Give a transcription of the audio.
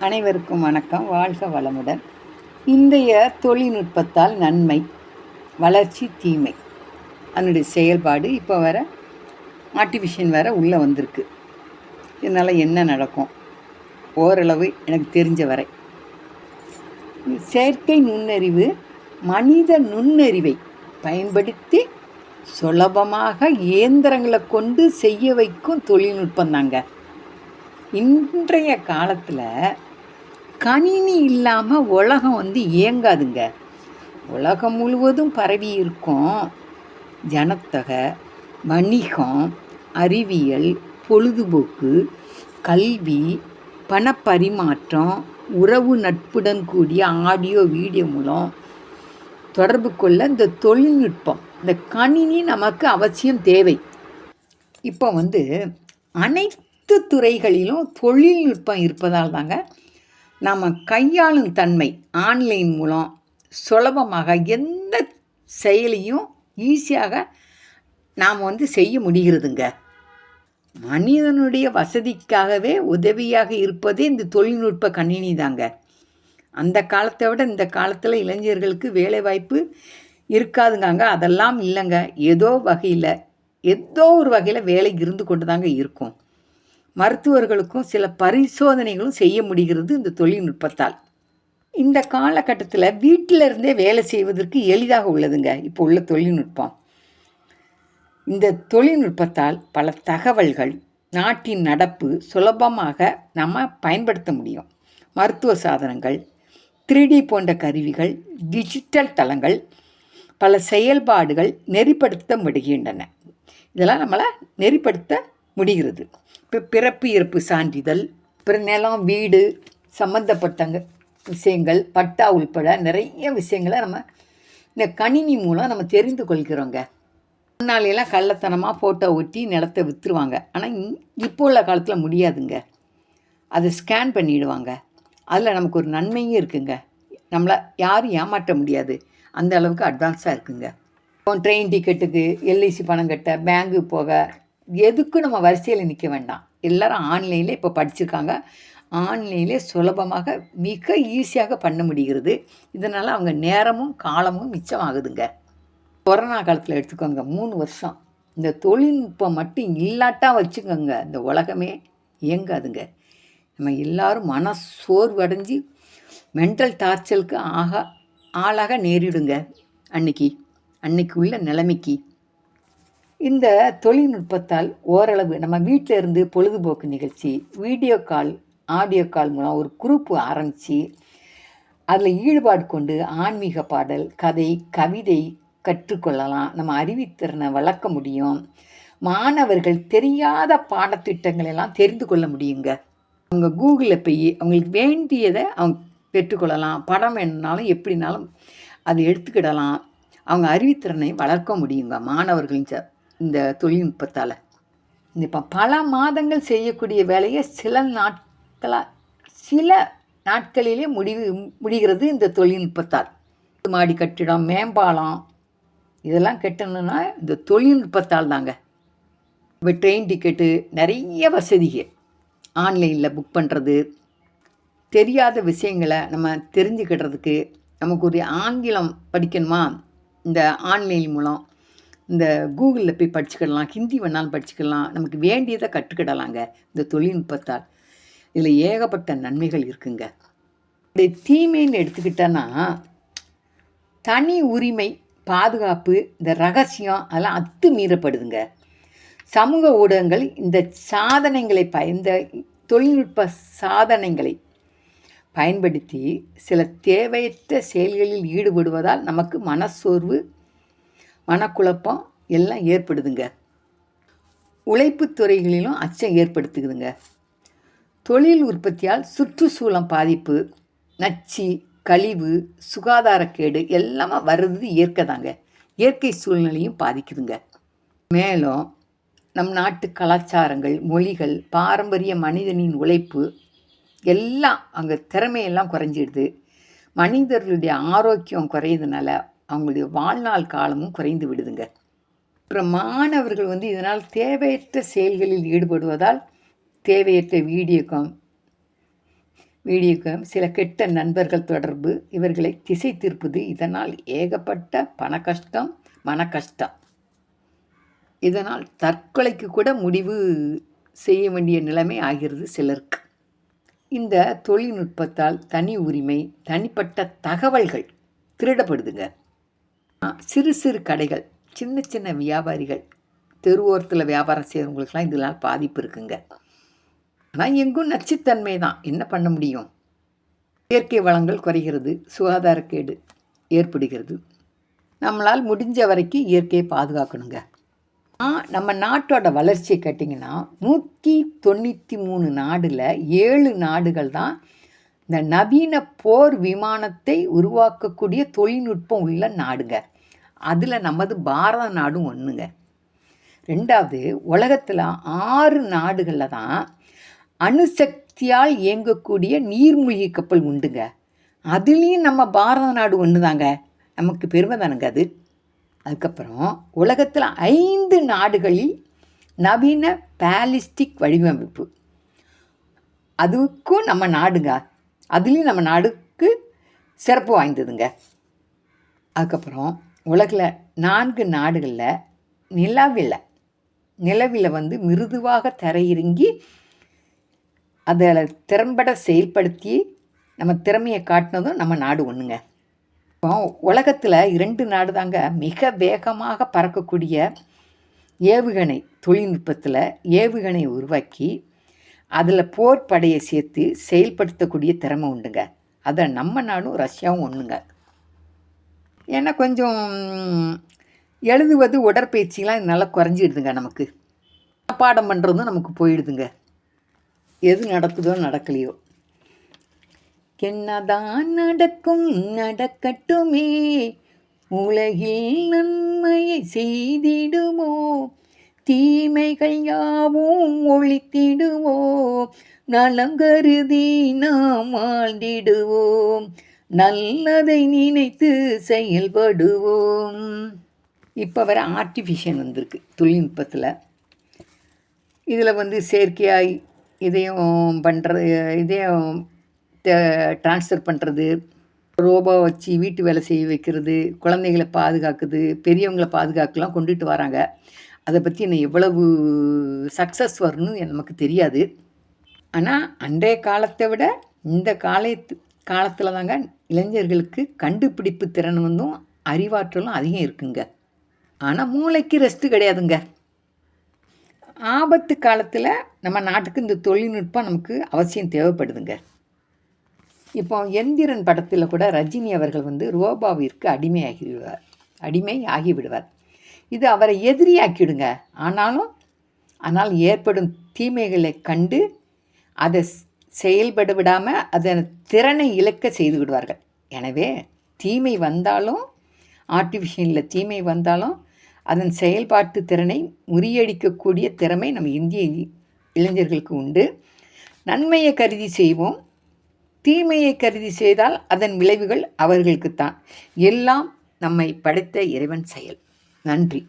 அனைவருக்கும் வணக்கம். வாழ்க வளமுடன். இன்றைய தொழில்நுட்பத்தால் நன்மை, வளர்ச்சி, தீமை, அதனுடைய செயல்பாடு இப்போ வர ஆர்டிஃபிஷியல் வேறு உள்ளே வந்திருக்கு. இதனால் என்ன நடக்கும்? ஓரளவு எனக்கு தெரிஞ்ச வரை செயற்கை நுண்ணறிவு மனித நுண்ணறிவை பயன்படுத்தி சுலபமாக இயந்திரங்களை கொண்டு செய்ய வைக்கும் தொழில்நுட்பம் தாங்க. இன்றைய காலத்தில் கணினி இல்லாமல் உலகம் இயங்காதுங்க. உலகம் முழுவதும் பரவி இருக்கும் ஜனத்தொகை, வணிகம், அறிவியல், பொழுதுபோக்கு, கல்வி, பணப்பரிமாற்றம், உறவு நட்புடன் கூடிய ஆடியோ வீடியோ மூலம் தொடர்பு கொள்ள இந்த தொழில்நுட்பம், இந்த கணினி நமக்கு அவசியம் தேவை. இப்போ அனைத்து துறைகளிலும் தொழில்நுட்பம் இருப்பதால் தாங்க நம்ம கையாளும் தன்மை ஆன்லைன் மூலம் சுலபமாக எந்த செயலையும் ஈஸியாக நாம் செய்ய முடிகிறதுங்க. மனிதனுடைய வசதிக்காகவே உதவியாக இருப்பதே இந்த தொழில்நுட்ப கணினி தாங்க. அந்த காலத்தை விட இந்த காலத்தில் இளைஞர்களுக்கு வேலைவாய்ப்பு இருக்காதுங்க. அதெல்லாம் இல்லைங்க. ஏதோ ஒரு வகையில் வேலை இருந்து கொண்டு தாங்க இருக்கும். மருத்துவர்களுக்கும் சில பரிசோதனைகளும் செய்ய முடிகிறது இந்த தொழில்நுட்பத்தால். இந்த காலகட்டத்தில் வீட்டில் இருந்தே வேலை செய்வதற்கு எளிதாக உள்ளதுங்க இப்போ உள்ள தொழில்நுட்பம். இந்த தொழில்நுட்பத்தால் பல தகவல்கள், நாட்டின் நடப்பு சுலபமாக நம்ம பயன்படுத்த முடியும். மருத்துவ சாதனங்கள், 3D போன்ற கருவிகள், டிஜிட்டல் தளங்கள், பல செயல்பாடுகள் நெறிப்படுத்த முடிகின்றன. இதெல்லாம் நம்மளை நெறிப்படுத்த முடிகிறது. இப்போ பிறப்பு இறப்பு சான்றிதழ், அப்புறம் நிலம், வீடு சம்மந்தப்பட்ட விஷயங்கள், பட்டா உள்பட நிறைய விஷயங்களை நம்ம இந்த கணினி மூலம் நம்ம தெரிந்து கொள்கிறோங்க. முன்னாலெல்லாம் கள்ளத்தனமாக ஃபோட்டோ ஒட்டி நிலத்தை விற்றுருவாங்க. ஆனால் இப்போ உள்ள காலத்தில் முடியாதுங்க. அதை ஸ்கேன் பண்ணிவிடுவாங்க. அதில் நமக்கு ஒரு நன்மையும் இருக்குங்க. நம்மளை யாரும் ஏமாற்ற முடியாது. அந்த அளவுக்கு அட்வான்ஸாக இருக்குங்க. இப்போ ட்ரெயின் டிக்கெட்டுக்கு, எல்ஐசி பணம் கட்ட, பேங்கு போக, எதுக்கும் நம்ம வரிசையில் நிற்க வேண்டாம். எல்லோரும் ஆன்லைனில் இப்போ படிச்சிருக்காங்க. ஆன்லைனிலே சுலபமாக மிக ஈஸியாக பண்ண முடிகிறது. இதனால் அவங்க நேரமும் காலமும் மிச்சமாகுதுங்க. கொரோனா காலத்தில் எடுத்துக்கோங்க, 3 வருஷம் இந்த தொழில்நுட்பம் மட்டும் இல்லாட்டா வச்சுக்கோங்க, இந்த உலகமே இயங்காதுங்க. நம்ம எல்லோரும் சோர்வடைஞ்சு மென்டல் டார்ச்சருக்கு ஆளாக நேரிடுங்க. அன்னைக்கு உள்ள நிலைமைக்கு இந்த தொழில்நுட்பத்தால் ஓரளவு நம்ம வீட்டில் இருந்து பொழுதுபோக்கு நிகழ்ச்சி, வீடியோ கால், ஆடியோ கால் மூலம் ஒரு குரூப்பு ஆரம்பித்து அதில் ஈடுபாடு கொண்டு ஆன்மீக பாடல், கதை, கவிதை கற்றுக்கொள்ளலாம். நம்ம அறிவுத்திறனை வளர்க்க முடியும். மாணவர்கள் தெரியாத பாடத்திட்டங்களெல்லாம் தெரிந்து கொள்ள முடியுங்க. அவங்க கூகுளில் போய் அவங்களுக்கு வேண்டியதை அவங்க பெற்றுக்கொள்ளலாம். படம் வேணுனாலும் எப்படினாலும் அதை எடுத்துக்கிடலாம். அவங்க அறிவுத்திறனை வளர்க்க முடியுங்க மாணவர்களின் இந்த தொழில்நுட்பத்தால். இப்போ பல மாதங்கள் செய்யக்கூடிய வேலையை சில நாட்களிலே முடிகிறது இந்த தொழில்நுட்பத்தால். மாடி கட்டிடம், மேம்பாலம் இதெல்லாம் கட்டணும்னா இந்த தொழில்நுட்பத்தால் தாங்க. இப்போ ட்ரெயின் டிக்கெட்டு, நிறைய வசதிகள் ஆன்லைனில் புக் பண்ணுறது, தெரியாத விஷயங்களை நம்ம தெரிஞ்சுக்கிடுறதுக்கு, நமக்கு ஒரு ஆங்கிலம் படிக்கணுமா இந்த ஆன்லைன் மூலம் இந்த கூகுளில் போய் படிச்சுக்கிடலாம். ஹிந்தி வேணாலும் படிச்சுக்கலாம். நமக்கு வேண்டியதை கற்றுக்கிடலாங்க இந்த தொழில்நுட்பத்தால். இதில் ஏகப்பட்ட நன்மைகள் இருக்குங்க. இந்த தீமைன்னு எடுத்துக்கிட்டோன்னா தனி உரிமை, பாதுகாப்பு, இந்த ரகசியம் அதெல்லாம் அத்துமீறப்படுதுங்க. சமூக ஊடகங்கள் இந்த தொழில்நுட்ப சாதனைகளை பயன்படுத்தி சில தேவையற்ற செயல்களில் ஈடுபடுவதால் நமக்கு மனச்சோர்வு, மனக்குழப்பம் எல்லாம் ஏற்படுதுங்க. உழைப்பு துறைகளிலும் அச்சம் ஏற்படுத்துக்குதுங்க. தொழில் உற்பத்தியால் சுற்றுச்சூழல் பாதிப்பு, நச்சு, கழிவு, சுகாதாரக்கேடு எல்லாமே வருது இயற்கை தாங்க. இயற்கை சூழ்நிலையும் பாதிக்குதுங்க. மேலும் நம் நாட்டு கலாச்சாரங்கள், மொழிகள், பாரம்பரிய மனிதனின் உழைப்பு எல்லாம் அங்கே திறமையெல்லாம் குறைஞ்சிடுது. மனிதர்களுடைய ஆரோக்கியம் குறையிறதுனால அவங்களுடைய வாழ்நாள் காலமும் குறைந்து விடுதுங்க. அப்புறம் மாணவர்கள் இதனால் தேவையற்ற செயல்களில் ஈடுபடுவதால் தேவையற்ற வீடியோ சில கெட்ட நண்பர்கள் தொடர்பு இவர்களை திசை திருப்புது. இதனால் ஏகப்பட்ட பண கஷ்டம், மன கஷ்டம். இதனால் தற்கொலைக்கு கூட முடிவு செய்ய வேண்டிய நிலைமை ஆகிறது சிலருக்கு. இந்த தொழில்நுட்பத்தால் தனி உரிமை, தனிப்பட்ட தகவல்கள் திருடப்படுதுங்க. சிறு சிறு கடைகள், சின்ன சின்ன வியாபாரிகள், தெருவோரத்தில் வியாபாரம் செய்கிறவங்களுக்கெல்லாம் இதனால் பாதிப்பு இருக்குங்க. ஆனால் எங்கும் நச்சுத்தன்மை தான், என்ன பண்ண முடியும்? இயற்கை வளங்கள் குறைகிறது, சுகாதாரக்கேடு ஏற்படுகிறது. நம்மளால் முடிஞ்ச வரைக்கும் இயற்கையை பாதுகாக்கணுங்க. நம்ம நாட்டோட வளர்ச்சியை கேட்டிங்கன்னா 193 நாடில் 7 நாடுகள் தான் இந்த நவீன போர் விமானத்தை உருவாக்கக்கூடிய தொழில்நுட்பம் உள்ள நாடுங்க. அதில் நமது பாரத நாடும் ஒன்றுங்க. 2வது, உலகத்தில் 6 நாடுகளில் தான் அணுசக்தியால் இயங்கக்கூடிய நீர்மூழ்கி கப்பல் உண்டுங்க. அதுலேயும் நம்ம பாரத நாடு ஒன்று தாங்க. நமக்கு பெருமை தானுங்க அது. அதுக்கப்புறம் உலகத்தில் 5 நாடுகளில் நவீன பாலிஸ்டிக் வடிவமைப்பு, அதுக்கும் நம்ம நாடுங்க. அதுலேயும் நம்ம நாடுக்கு சிறப்பு வாய்ந்ததுங்க. அதுக்கப்புறம் உலகில் 4 நாடுகளில் நிலவில் வந்து மிருதுவாக தரையிறங்கி அதை திறம்பட செயல்படுத்தி நம்ம திறமையை காட்டினதும் நம்ம நாடு ஒன்றுங்க. இப்போ உலகத்தில் 2 நாடு தாங்க மிக வேகமாக பறக்கக்கூடிய ஏவுகணை தொழில்நுட்பத்தில் ஏவுகணை உருவாக்கி அதில் போர் படையை சேர்த்து செயல்படுத்தக்கூடிய திறமை உண்டுங்க. அதை நம்ம நாடும் ரஷ்யாவும் ஒன்றுங்க. ஏன்னா கொஞ்சம் எழுதுவது, உடற்பயிற்சிலாம் நல்லா குறைஞ்சிடுதுங்க. நமக்கு பாடம் பண்ணுறதும் நமக்கு போயிடுதுங்க. எது நடக்குதோ நடக்கலையோ, என்னதான் நடக்கும் நடக்கட்டுமே, உலகில் நன்மையை செய்திடுமோ, தீமைகள் யாவும் ஒழித்திடுவோம், நலம் கருதி நாம் வாழ்ந்திடுவோம், நல்லதை நினைத்து செயல்படுவோம். இப்போ வர ஆர்டிஃபிஷியல் வந்திருக்கு தொழில்நுட்பத்தில். இதில் வந்து செயற்கையாய் இதயம் பண்ணுறது, இதயம் ட்ரான்ஸ்ஃபர் பண்ணுறது, ரோபோ வச்சு வீட்டு வேலை செய்ய வைக்கிறது, குழந்தைகளை பாதுகாக்குது, பெரியவங்களை பாதுகாக்கலாம் கொண்டுட்டு வராங்க. அதை பற்றி என்ன எவ்வளவு சக்ஸஸ் வரணும்னு நமக்கு தெரியாது. ஆனால் அன்றைய காலத்தை விட இந்த காலத்தில் தாங்க இளைஞர்களுக்கு கண்டுபிடிப்பு திறன் வந்தும் அறிவாற்றலும் அதிகம் இருக்குங்க. ஆனால் மூளைக்கு ரெஸ்ட்டு கிடையாதுங்க. ஆபத்து காலத்தில் நம்ம நாட்டுக்கு இந்த தொழில்நுட்பம் நமக்கு அவசியம் தேவைப்படுதுங்க. இப்போ எந்திரன் படத்தில் கூட ரஜினி அவர்கள் வந்து ரோபாவிற்கு அடிமை ஆகிவிடுவார். இது அவரை எதிரியாக்கிடுங்க. ஆனால் ஏற்படும் தீமைகளை கண்டு அதை செயல்பட விடாமல் அதன் திறனை இழக்க செய்து விடுவார்கள். எனவே தீமை வந்தாலும், ஆர்டிஃபிஷியலில் தீமை வந்தாலும் அதன் செயல்பாட்டு திறனை முறியடிக்கக்கூடிய திறமை நம்ம இந்திய இளைஞர்களுக்கு உண்டு. நன்மையை கருதி செய்வோம், தீமையை கருதி செய்தால் அதன் விளைவுகள் அவர்களுக்குத்தான். எல்லாம் நம்மை படைத்த இறைவன் செயல். நன்றி.